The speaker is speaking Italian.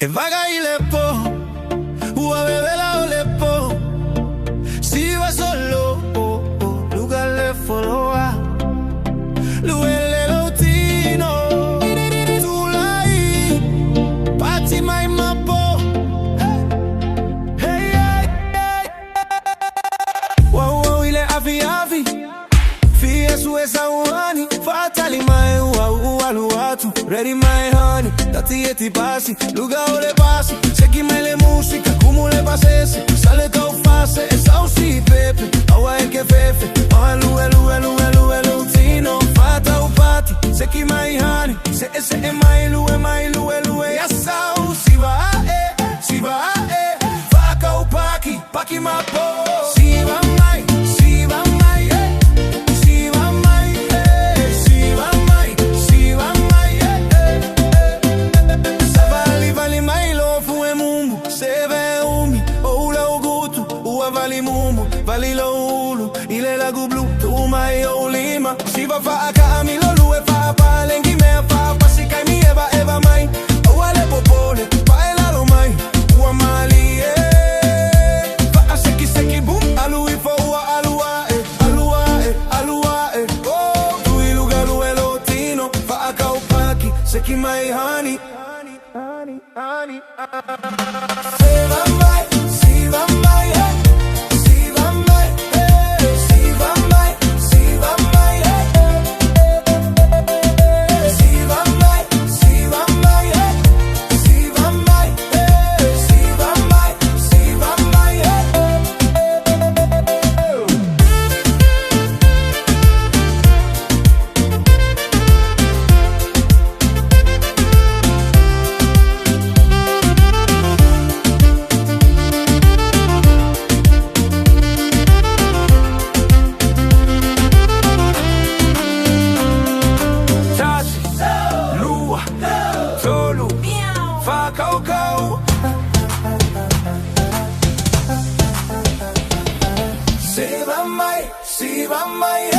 E vaga ilepo, ua bebe la olepo. Si va solo, lugar le foloa. Luele lotino, tulai, pati mai mapo. Hey, hey, hey. Wow, wow, ile avi avi. Fie su esa uani, fatali mai ua luatu. Ready my honey, dati e ti passi, luga o le passi. Segui mai le musica, como le pasese. Sale tau fase, e sausi pepe. Aua e che fefe, oh lue lutino. Fata u pati, segui mai honey. Se e mai lue. Ya sau, si va e, faka u paki ma po. Si va mai, vali lo ulu, ile lagu blu, tu mai o lima. Si va fa a Camilo, lue fa pa lengi me fa pa si kai mi eva mai. O ale popole, pa elalo mai, ua mali fa a seki boom, alui fo ua alua e. Oh, tu iluga lue lotino, fa a kaupaki, seki mai honey. Se va mai, si va mai, si va mai,